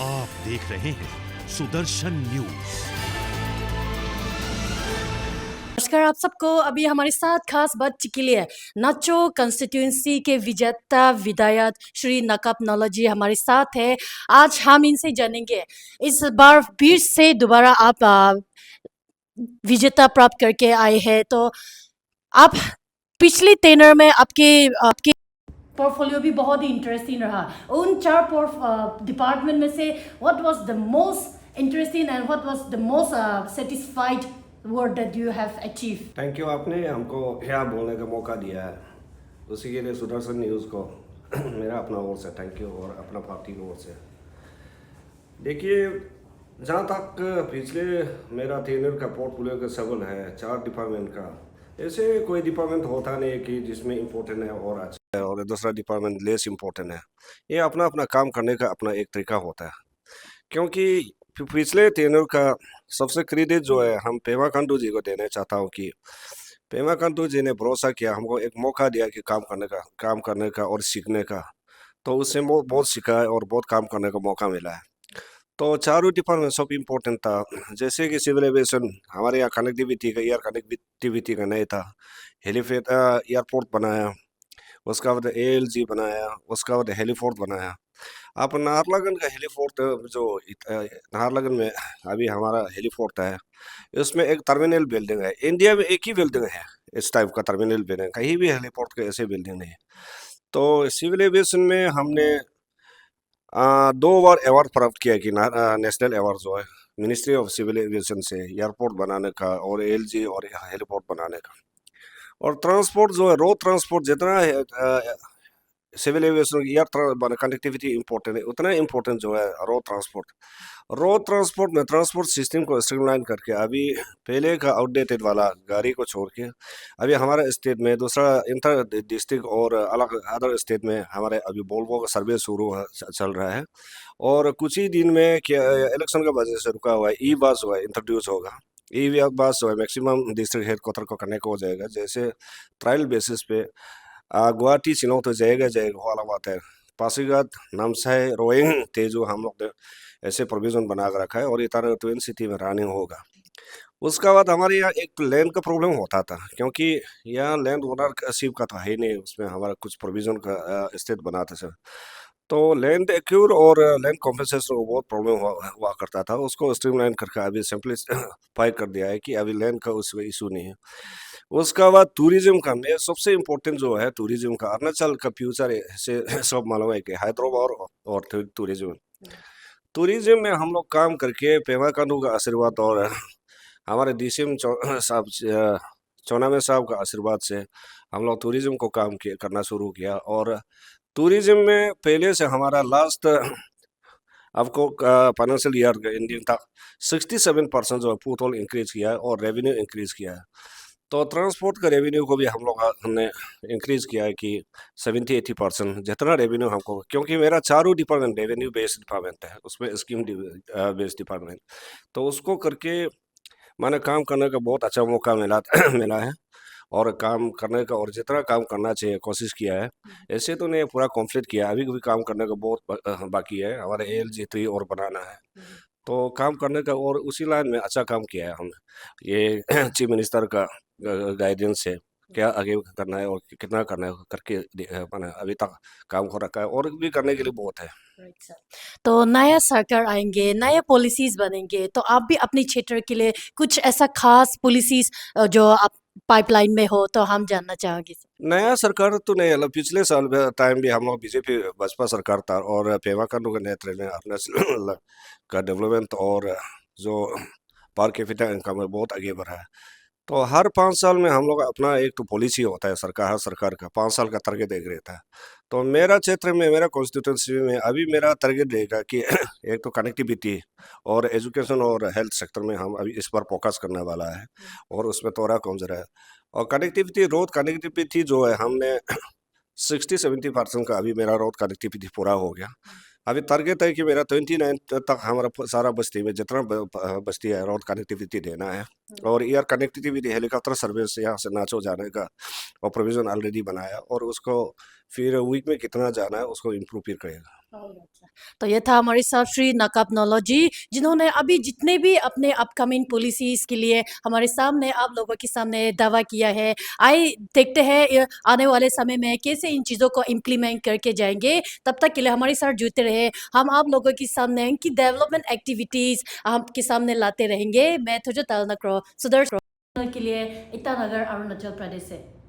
आप देख रहे हैं सुदर्शन न्यूज। नमस्कार आप सबको। अभी हमारे साथ खास बातचीत के लिए नाचो कंस्टिट्यूएंसी के विजेता विधायक श्री नकाब नौला जी हमारे साथ है। आज हम इनसे जानेंगे इस बार फिर से दोबारा आप विजेता प्राप्त करके आए हैं, तो आप पिछले टेनर में आपके आपके पोर्टफोलियो भी बहुत ही इंटरेस्टिंग रहा। उन चार डिपार्टमेंट में से what was the most interesting and what was the most satisfied word that you have achieve? Thank you, आपने हमको यहाँ बोलने का मौका दिया है, उसी के लिए सुदर्शन न्यूज़ को मेरा अपना ओर से थैंक यू और अपना पार्टी की ओर से। देखिए, जहाँ तक पिछले मेरा टेन्योर का पोर्टफोलियो का सवाल है 4 डिपार्टमेंट का, ऐसे कोई डिपार्टमेंट होता नहीं कि जिसमें इम्पोर्टेंट है और अच्छा है और दूसरा डिपार्टमेंट लेस इम्पोर्टेंट है। ये अपना अपना काम करने का अपना एक तरीका होता है, क्योंकि पिछले टेन्योर का सबसे क्रेडिट जो है हम पेमा खांडू जी को देना चाहता हूँ कि पेमा खांडू जी ने भरोसा किया, हमको एक मौका दिया कि काम करने का और सीखने का। तो उससे बहुत सीखा है और बहुत काम करने का मौका मिला है। तो चारों डिपार्टमेंट सब इम्पोर्टेंट था, जैसे कि सिविल एविएशन हमारे यहाँ कनेक्टिविटी का एयर कनेक्टिविटी का नहीं था, हेलीफेड एयरपोर्ट बनाया, उसका बाद ALG बनाया, उसका बाद हेलीपोर्ट बनाया। आप नाहरलगुन का हेलीपोर्ट जो नाहरलगुन में अभी हमारा हेलीपोर्ट है, उसमें एक टर्मिनल बिल्डिंग है। इंडिया में एक ही बिल्डिंग है इस टाइप का टर्मिनल बिल्डिंग, कहीं भी हेलीपोर्ट का ऐसे बिल्डिंग नहीं है। तो सिविल एविएशन में हमने 2 बार अवार्ड प्राप्त किया कि नेशनल अवार्ड जो है मिनिस्ट्री ऑफ सिविल एविएशन से एयरपोर्ट बनाने का और ALG और हेलीपोर्ट बनाने का। और ट्रांसपोर्ट जो है रोड ट्रांसपोर्ट जितना है civil aviation air connectivity important है, उतना इम्पोर्टेंट जो है रोड ट्रांसपोर्ट में ट्रांसपोर्ट सिस्टम को स्ट्रीमलाइन करके अभी पहले का आउटडेटेड वाला गाड़ी को छोड़ के अभी हमारे स्टेट में दूसरा इंटर डिस्ट्रिक्ट और अलग अदर स्टेट में हमारे अभी वोल्वो का सर्वे चल रहा है। और कुछ ही दिन में इलेक्शन का वजह से रुका हुआ है, ई बस जो है इंट्रोड्यूस होगा। ई बस जो है मैक्सिमम डिस्ट्रिक्ट हेडक्वार्टर को कनेक्ट हो जाएगा, जैसे ट्रायल बेसिस पे गुवाहाटी शिलोंग तो जाएगा हो वाला बात है। पासीघाट नामसाई रोइंग तेजू हम लोग ने ऐसे प्रोविजन बना कर रखा है और इतना ट्विन सिटी में रनिंग होगा। उसका बाद हमारे यहाँ एक लैंड का प्रॉब्लम होता था, क्योंकि यहाँ लैंड ओनरशिप का तो है ही नहीं, उसमें हमारा कुछ प्रोविजन का स्टेट बनाते थे। तो लैंड एक्यूर और लैंड कॉम्पेंसेशन को बहुत प्रॉब्लम हुआ करता था, उसको स्ट्रीमलाइन करके अभी सिंपलीफाई कर दिया है कि अभी लैंड का उसमें इशू नहीं है। उसका बाद टूरिज्म का में सबसे इम्पोर्टेंट जो है टूरिज्म का, अरुणाचल का फ्यूचर से सब मालूम है कि हैदराबाद और टूरिज्म टूरिज्म में हम लोग काम करके पेमा खांडू का आशीर्वाद और हमारे DCM साहब चौनामे साहब का आशीर्वाद से हम लोग टूरिज्म को करना शुरू किया। और टूरिज्म में पहले से हमारा लास्ट आपको फाइनेंशियल ईयर का एंडिंग तक 67% जो है टोटल इंक्रीज किया है और रेवेन्यू इंक्रीज किया है। तो ट्रांसपोर्ट का रेवेन्यू को भी हमने इंक्रीज किया है कि 70-80% जितना रेवेन्यू हमको, क्योंकि मेरा चारों डिपार्टमेंट रेवेन्यू बेस्ड डिपार्टमेंट है, उसमें स्कीम बेस्ड डिपार्टमेंट, तो उसको करके मैंने काम करने का बहुत अच्छा मौका मिला मिला है और काम करने का और जितना काम करना चाहिए कोशिश किया है। ऐसे तो नहीं पूरा कंप्लीट किया, अभी भी काम करने का बहुत बाकी है, हमारे ALG3 और बनाना है। तो काम करने का और उसी लाइन में अच्छा काम किया है हमने। ये चीफ मिनिस्टर का गाइडेंस है क्या आगे करना है और कितना करना है करके मैंने अभी तक काम को रखा है और भी करने के लिए बहुत है। तो नया सरकार आएंगे, नए पॉलिसीज बनेंगे, तो आप भी अपने क्षेत्र के लिए कुछ ऐसा खास पॉलिसीज जो आप पाइपलाइन में हो तो हम जानना चाहेंगे। नया सरकार तो नहीं, मतलब पिछले साल टाइम भी हम लोग बीजेपी भाजपा सरकार था और पेमा खांडू के नेतृत्व में अरुणाचल का डेवलपमेंट और जो पर कैपिटा इनकम है बहुत आगे बढ़ा है। तो हर 5 साल में हम लोग अपना एक तो पॉलिसी होता है हर सरकार का 5 साल का टारगेट एक रहता है। तो मेरा क्षेत्र में मेरा कॉन्स्टिट्यूंसी में अभी मेरा टारगेट रहेगा कि एक तो कनेक्टिविटी और एजुकेशन और हेल्थ सेक्टर में हम अभी इस बार फोकस करने वाला है और उसमें थोड़ा कमजोर है। और कनेक्टिविटी रोड कनेक्टिविटी जो है हमने 60-70% का अभी मेरा रोड कनेक्टिविटी पूरा हो गया। अभी टारगेट है कि मेरा 29 तक हमारा सारा बस्ती में जितना बस्ती है रोड कनेक्टिविटी देना है और एयर कनेक्टिविटी हेलीकॉप्टर सर्विस यहाँ से नाचो जाने का और प्रोविजन ऑलरेडी बनाया और उसको फिर वीक में कितना जाना है उसको इम्प्रूव फिर करेगा। तो ये था हमारे साथ श्री नकाब नौलजी, जिन्होंने अभी जितने भी अपने अपकमिंग पॉलिसीज के लिए हमारे सामने आप लोगों के सामने दावा किया है। आइए देखते हैं आने वाले समय में कैसे इन चीज़ों को इम्प्लीमेंट करके जाएंगे। तब तक के लिए हमारे साथ जुड़ते रहे, हम आप लोगों के सामने इनकी डेवलपमेंट एक्टिविटीज़ आपके सामने लाते रहेंगे। मैं थोड़ा ताल नक्रो सुदर्शन के लिए ईटानगर अरुणाचल प्रदेश से।